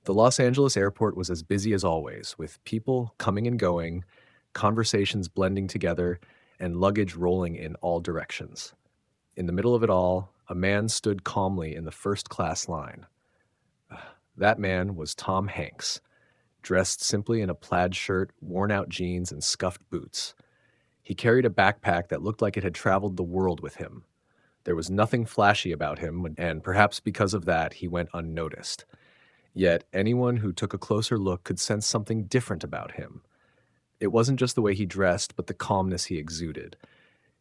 The Los Angeles airport was as busy as always, with people coming and going, conversations blending together, and luggage rolling in all directions. In the middle of it all, a man stood calmly in the first class line. That man was Tom Hanks, dressed simply in a plaid shirt, worn out jeans, and scuffed boots. He carried a backpack that looked like it had traveled the world with him. There was nothing flashy about him, and perhaps because of that, he went unnoticed. Yet anyone who took a closer look could sense something different about him. It wasn't just the way he dressed, but the calmness he exuded.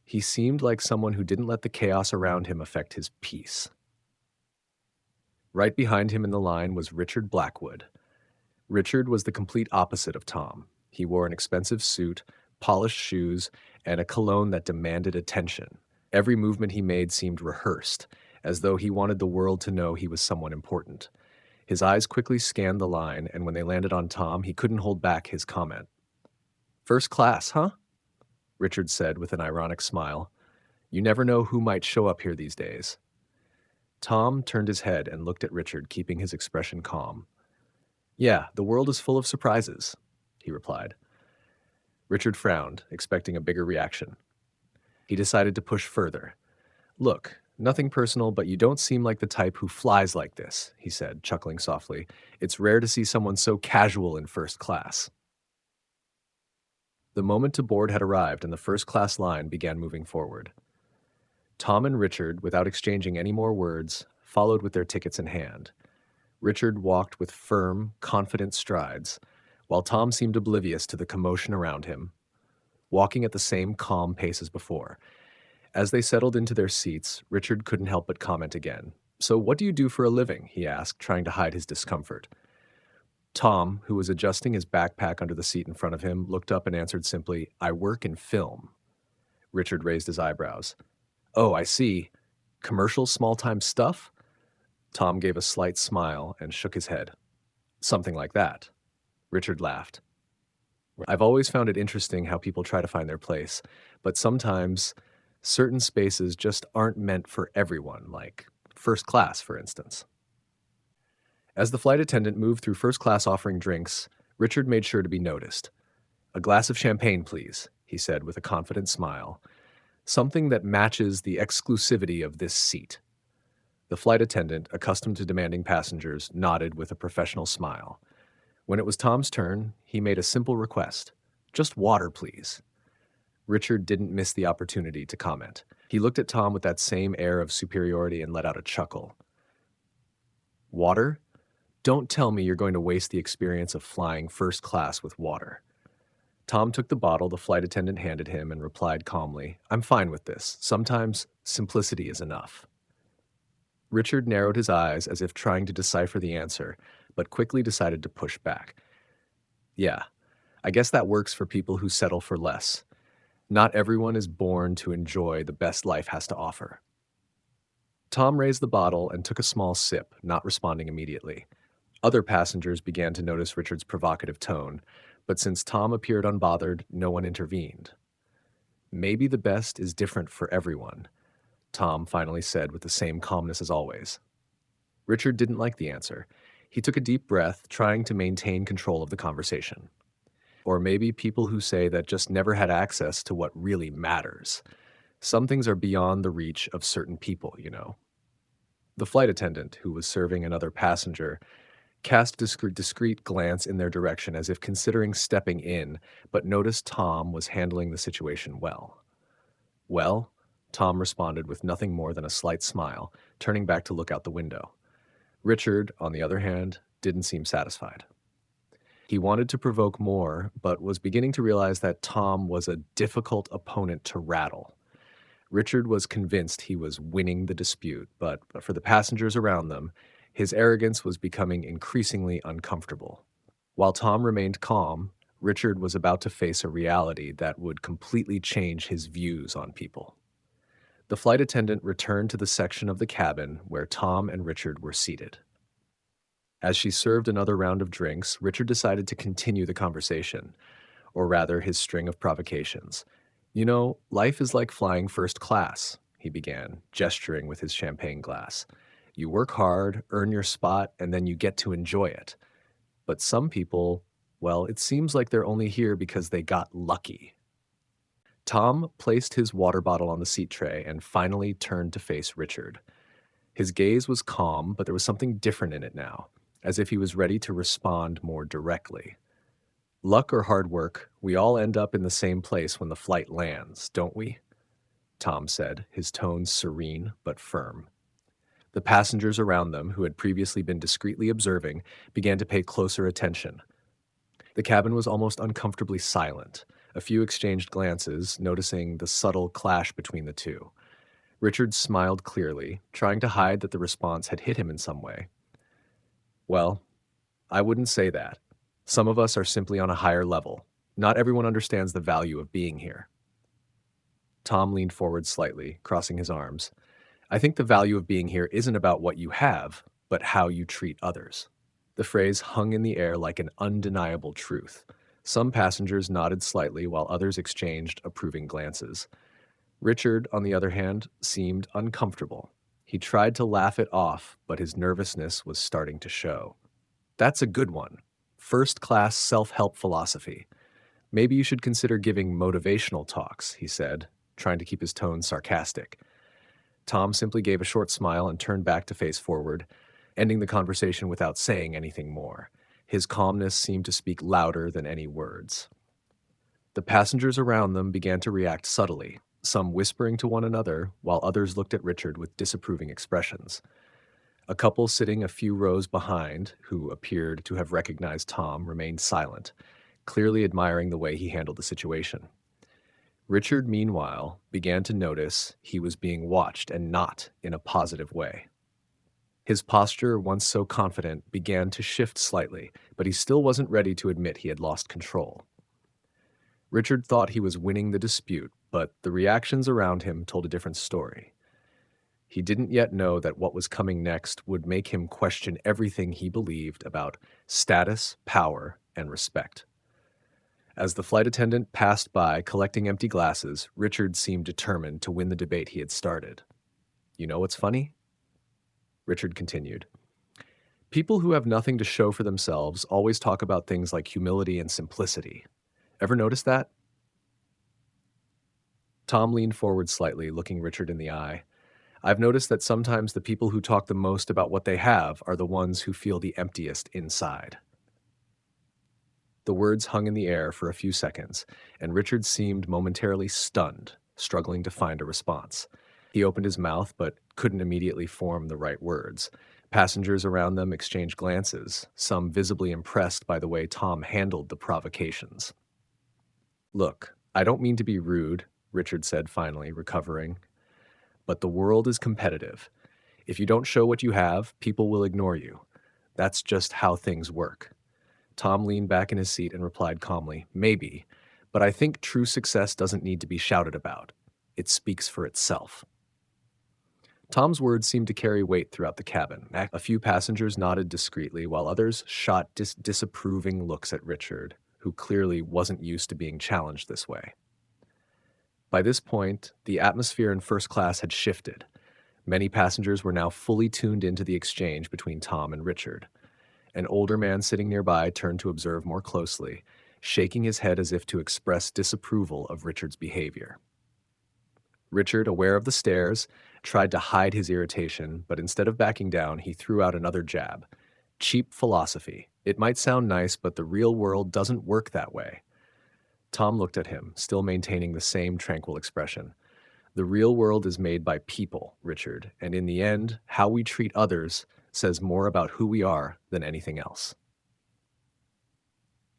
He seemed like someone who didn't let the chaos around him affect his peace. Right behind him in the line was Richard Blackwood. Richard was the complete opposite of Tom. He wore an expensive suit, polished shoes, and a cologne that demanded attention. Every movement he made seemed rehearsed, as though he wanted the world to know he was someone important. His eyes quickly scanned the line, and when they landed on Tom, he couldn't hold back his comment. "First class, huh?" Richard said with an ironic smile. "You never know who might show up here these days." Tom turned his head and looked at Richard, keeping his expression calm. "Yeah, the world is full of surprises," he replied. Richard frowned, expecting a bigger reaction. He decided to push further. "Look, nothing personal, but you don't seem like the type who flies like this," he said, chuckling softly. "It's rare to see someone so casual in first class." The moment to board had arrived and the first class line began moving forward. Tom and Richard, without exchanging any more words, followed with their tickets in hand. Richard walked with firm, confident strides, while Tom seemed oblivious to the commotion around him, walking at the same calm pace as before. As they settled into their seats, Richard couldn't help but comment again. "So what do you do for a living?" he asked, trying to hide his discomfort. Tom, who was adjusting his backpack under the seat in front of him, looked up and answered simply, "I work in film." Richard raised his eyebrows. "Oh, I see. Commercial small-time stuff?" Tom gave a slight smile and shook his head. "Something like that." Richard laughed. "I've always found it interesting how people try to find their place, but sometimes certain spaces just aren't meant for everyone, like first class, for instance." As the flight attendant moved through first class offering drinks, Richard made sure to be noticed. "A glass of champagne, please," he said with a confident smile. "Something that matches the exclusivity of this seat." The flight attendant, accustomed to demanding passengers, nodded with a professional smile. When it was Tom's turn, he made a simple request. "Just water, please." Richard didn't miss the opportunity to comment. He looked at Tom with that same air of superiority and let out a chuckle. "Water? Don't tell me you're going to waste the experience of flying first class with water." Tom took the bottle the flight attendant handed him and replied calmly, "I'm fine with this. Sometimes simplicity is enough." Richard narrowed his eyes as if trying to decipher the answer, but quickly decided to push back. "Yeah, I guess that works for people who settle for less. Not everyone is born to enjoy the best life has to offer." Tom raised the bottle and took a small sip, not responding immediately. Other passengers began to notice Richard's provocative tone, but since Tom appeared unbothered, no one intervened. "Maybe the best is different for everyone," Tom finally said with the same calmness as always. Richard didn't like the answer. He took a deep breath, trying to maintain control of the conversation. "Or maybe people who say that just never had access to what really matters. Some things are beyond the reach of certain people, you know." The flight attendant, who was serving another passenger, cast a discreet glance in their direction as if considering stepping in, but noticed Tom was handling the situation well. "Well," Tom responded with nothing more than a slight smile, turning back to look out the window. Richard, on the other hand, didn't seem satisfied. He wanted to provoke more, but was beginning to realize that Tom was a difficult opponent to rattle. Richard was convinced he was winning the dispute, but for the passengers around them, his arrogance was becoming increasingly uncomfortable. While Tom remained calm, Richard was about to face a reality that would completely change his views on people. The flight attendant returned to the section of the cabin where Tom and Richard were seated. As she served another round of drinks, Richard decided to continue the conversation, or rather his string of provocations. "You know, life is like flying first class," he began, gesturing with his champagne glass. "You work hard, earn your spot, and then you get to enjoy it. But some people, well, it seems like they're only here because they got lucky. Tom placed his water bottle on the seat tray and finally turned to face Richard. His gaze was calm, but there was something different in it now, as if he was ready to respond more directly. Luck or hard work, we all end up in the same place when the flight lands, don't we? Tom said, his tone serene but firm. The passengers around them, who had previously been discreetly observing, began to pay closer attention. The cabin was almost uncomfortably silent. A few exchanged glances, noticing the subtle clash between the two. Richard smiled clearly, trying to hide that the response had hit him in some way. Well, I wouldn't say that. Some of us are simply on a higher level. Not everyone understands the value of being here. Tom leaned forward slightly, crossing his arms. I think the value of being here isn't about what you have, but how you treat others. The phrase hung in the air like an undeniable truth. Some passengers nodded slightly while others exchanged approving glances. Richard, on the other hand, seemed uncomfortable. He tried to laugh it off, but his nervousness was starting to show. That's a good one. First-class self-help philosophy. Maybe you should consider giving motivational talks, he said, trying to keep his tone sarcastic. Tom simply gave a short smile and turned back to face forward, ending the conversation without saying anything more. His calmness seemed to speak louder than any words. The passengers around them began to react subtly, some whispering to one another, while others looked at Richard with disapproving expressions. A couple sitting a few rows behind, who appeared to have recognized Tom, remained silent, clearly admiring the way he handled the situation. Richard, meanwhile, began to notice he was being watched and not in a positive way. His posture, once so confident, began to shift slightly, but he still wasn't ready to admit he had lost control. Richard thought he was winning the dispute, but the reactions around him told a different story. He didn't yet know that what was coming next would make him question everything he believed about status, power, and respect. As the flight attendant passed by collecting empty glasses, Richard seemed determined to win the debate he had started. You know what's funny? Richard continued. People who have nothing to show for themselves always talk about things like humility and simplicity. Ever notice that? Tom leaned forward slightly, looking Richard in the eye. I've noticed that sometimes the people who talk the most about what they have are the ones who feel the emptiest inside. The words hung in the air for a few seconds, and Richard seemed momentarily stunned, struggling to find a response. He opened his mouth, but couldn't immediately form the right words. Passengers around them exchanged glances, some visibly impressed by the way Tom handled the provocations. Look, I don't mean to be rude, Richard said finally, recovering. But the world is competitive. If you don't show what you have, people will ignore you. That's just how things work. Tom leaned back in his seat and replied calmly, maybe, but I think true success doesn't need to be shouted about. It speaks for itself. Tom's words seemed to carry weight throughout the cabin. A few passengers nodded discreetly, while others shot disapproving looks at Richard, who clearly wasn't used to being challenged this way. By this point, the atmosphere in first class had shifted. Many passengers were now fully tuned into the exchange between Tom and Richard. An older man sitting nearby turned to observe more closely, shaking his head as if to express disapproval of Richard's behavior. Richard, aware of the stares, tried to hide his irritation, but instead of backing down, he threw out another jab. Cheap philosophy. It might sound nice, but the real world doesn't work that way. Tom looked at him, still maintaining the same tranquil expression. The real world is made by people, Richard, and in the end, how we treat others says more about who we are than anything else.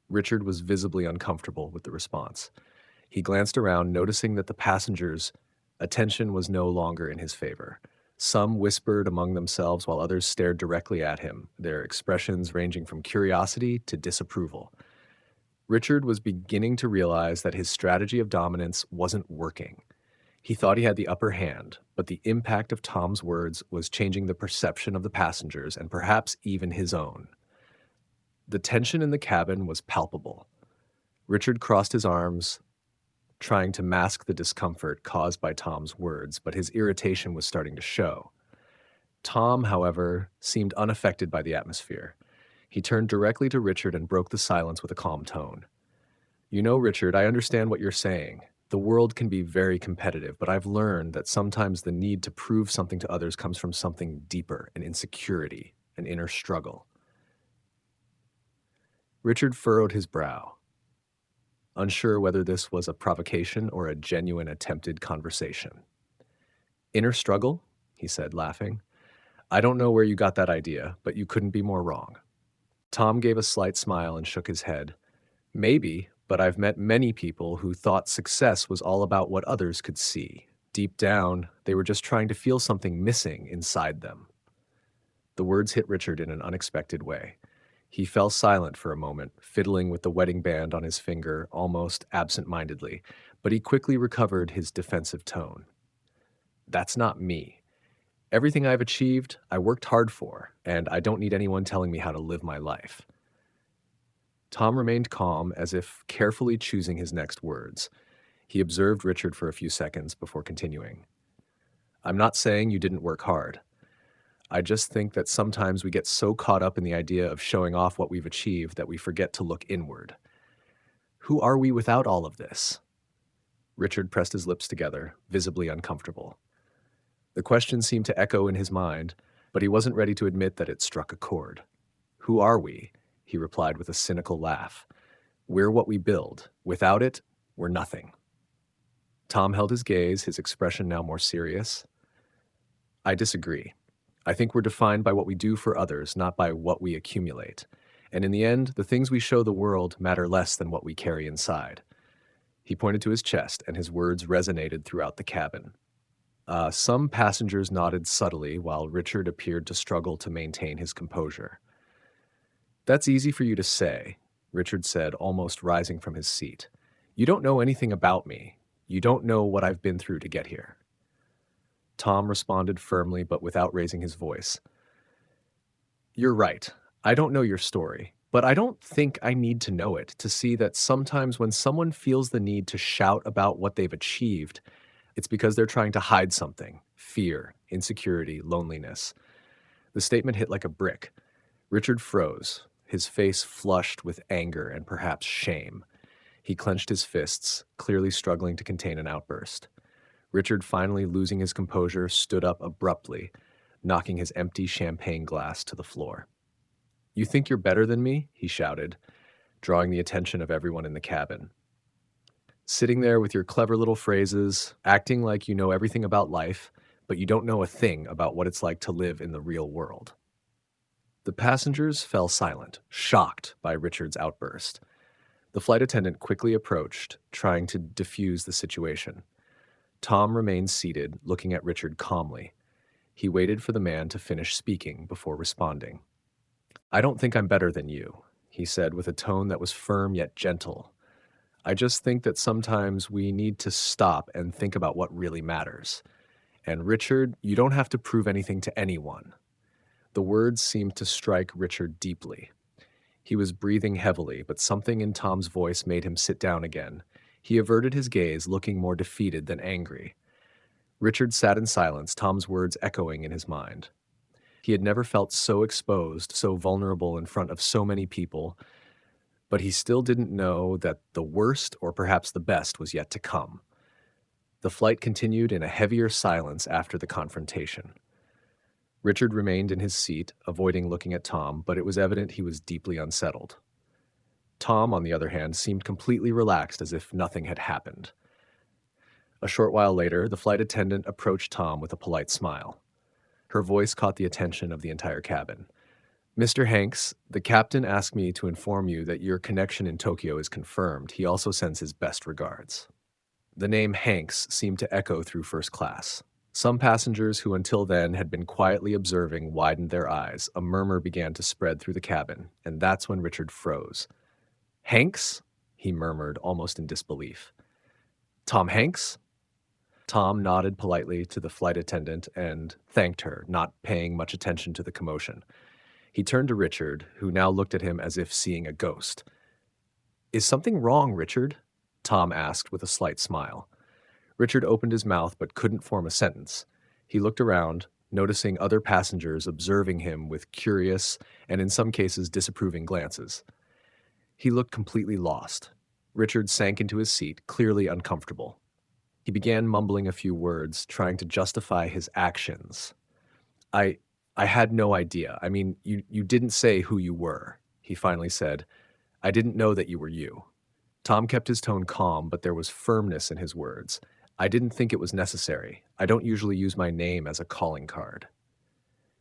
Richard was visibly uncomfortable with the response. He glanced around, noticing that the passengers' attention was no longer in his favor. Some whispered among themselves while others stared directly at him, their expressions ranging from curiosity to disapproval. Richard was beginning to realize that his strategy of dominance wasn't working. He thought he had the upper hand, but the impact of Tom's words was changing the perception of the passengers and perhaps even his own. The tension in the cabin was palpable. Richard crossed his arms, trying to mask the discomfort caused by Tom's words, but his irritation was starting to show. Tom, however, seemed unaffected by the atmosphere. He turned directly to Richard and broke the silence with a calm tone. You know, Richard, I understand what you're saying. The world can be very competitive, but I've learned that sometimes the need to prove something to others comes from something deeper, an insecurity, an inner struggle. Richard furrowed his brow, unsure whether this was a provocation or a genuine attempted conversation. Inner struggle? He said, laughing. I don't know where you got that idea, but you couldn't be more wrong. Tom gave a slight smile and shook his head. Maybe, but I've met many people who thought success was all about what others could see. Deep down, they were just trying to feel something missing inside them. The words hit Richard in an unexpected way. He fell silent for a moment, fiddling with the wedding band on his finger almost absent-mindedly, but he quickly recovered his defensive tone. That's not me. Everything I've achieved, I worked hard for, and I don't need anyone telling me how to live my life. Tom remained calm, as if carefully choosing his next words. He observed Richard for a few seconds before continuing. I'm not saying you didn't work hard. I just think that sometimes we get so caught up in the idea of showing off what we've achieved that we forget to look inward. Who are we without all of this? Richard pressed his lips together, visibly uncomfortable. The question seemed to echo in his mind, but he wasn't ready to admit that it struck a chord. Who are we? He replied with a cynical laugh. We're what we build. Without it, we're nothing. Tom held his gaze, his expression now more serious. I disagree. I think we're defined by what we do for others, not by what we accumulate. And in the end, the things we show the world matter less than what we carry inside. He pointed to his chest, and his words resonated throughout the cabin. Some passengers nodded subtly, while Richard appeared to struggle to maintain his composure. That's easy for you to say, Richard said, almost rising from his seat. You don't know anything about me. You don't know what I've been through to get here. Tom responded firmly, but without raising his voice. You're right. I don't know your story, but I don't think I need to know it to see that sometimes when someone feels the need to shout about what they've achieved, it's because they're trying to hide something: fear, insecurity, loneliness. The statement hit like a brick. Richard froze, his face flushed with anger and perhaps shame. He clenched his fists, clearly struggling to contain an outburst. Richard, finally losing his composure, stood up abruptly, knocking his empty champagne glass to the floor. You think you're better than me? He shouted, drawing the attention of everyone in the cabin. Sitting there with your clever little phrases, acting like you know everything about life, but you don't know a thing about what it's like to live in the real world. The passengers fell silent, shocked by Richard's outburst. The flight attendant quickly approached, trying to defuse the situation. Tom remained seated, looking at Richard calmly. He waited for the man to finish speaking before responding. I don't think I'm better than you, he said with a tone that was firm yet gentle. I just think that sometimes we need to stop and think about what really matters. And Richard, you don't have to prove anything to anyone. The words seemed to strike Richard deeply. He was breathing heavily, but something in Tom's voice made him sit down again. He averted his gaze, looking more defeated than angry. Richard sat in silence, Tom's words echoing in his mind. He had never felt so exposed, so vulnerable in front of so many people, but he still didn't know that the worst, or perhaps the best, was yet to come. The flight continued in a heavier silence after the confrontation. Richard remained in his seat, avoiding looking at Tom, but it was evident he was deeply unsettled. Tom, on the other hand, seemed completely relaxed, as if nothing had happened. A short while later, the flight attendant approached Tom with a polite smile. Her voice caught the attention of the entire cabin. Mr. Hanks, the captain asked me to inform you that your connection in Tokyo is confirmed. He also sends his best regards. The name Hanks seemed to echo through first class. Some passengers who until then had been quietly observing widened their eyes. A murmur began to spread through the cabin, and that's when Richard froze. Hanks? He murmured, almost in disbelief. Tom Hanks? Tom nodded politely to the flight attendant and thanked her, not paying much attention to the commotion. He turned to Richard, who now looked at him as if seeing a ghost. Is something wrong, Richard? Tom asked with a slight smile. Richard opened his mouth but couldn't form a sentence. He looked around, noticing other passengers observing him with curious and in some cases disapproving glances. He looked completely lost. Richard sank into his seat, clearly uncomfortable. He began mumbling a few words, trying to justify his actions. I I had no idea. I mean, you didn't say who you were, he finally said. I didn't know that you were you. Tom kept his tone calm, but there was firmness in his words. I didn't think it was necessary. I don't usually use my name as a calling card.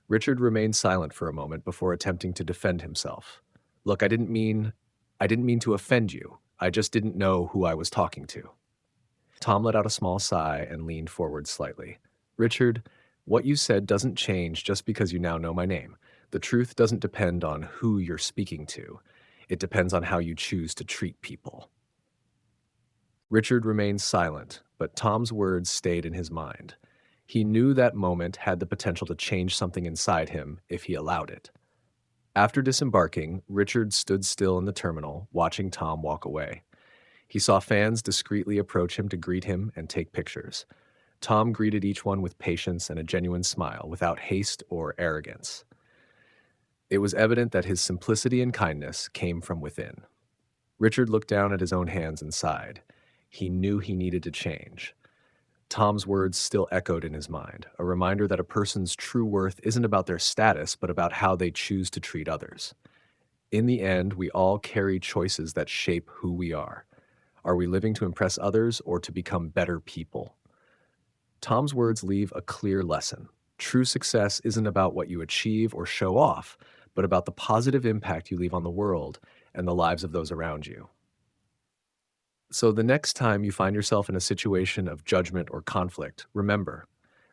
Richard remained silent for a moment before attempting to defend himself. Look, I didn't mean to offend you. I just didn't know who I was talking to. Tom let out a small sigh and leaned forward slightly. Richard, what you said doesn't change just because you now know my name. The truth doesn't depend on who you're speaking to. It depends on how you choose to treat people. Richard remained silent, but Tom's words stayed in his mind. He knew that moment had the potential to change something inside him if he allowed it. After disembarking, Richard stood still in the terminal, watching Tom walk away. He saw fans discreetly approach him to greet him and take pictures. Tom greeted each one with patience and a genuine smile, without haste or arrogance. It was evident that his simplicity and kindness came from within. Richard looked down at his own hands and sighed. He knew he needed to change. Tom's words still echoed in his mind, a reminder that a person's true worth isn't about their status, but about how they choose to treat others. In the end, we all carry choices that shape who we are. Are we living to impress others or to become better people? Tom's words leave a clear lesson. True success isn't about what you achieve or show off, but about the positive impact you leave on the world and the lives of those around you. So the next time you find yourself in a situation of judgment or conflict, remember,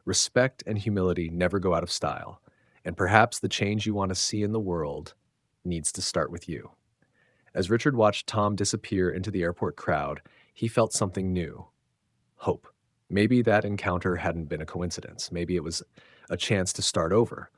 respect and humility never go out of style, and perhaps the change you want to see in the world needs to start with you. As Richard watched Tom disappear into the airport crowd, he felt something new: hope. Maybe that encounter hadn't been a coincidence. Maybe it was a chance to start over,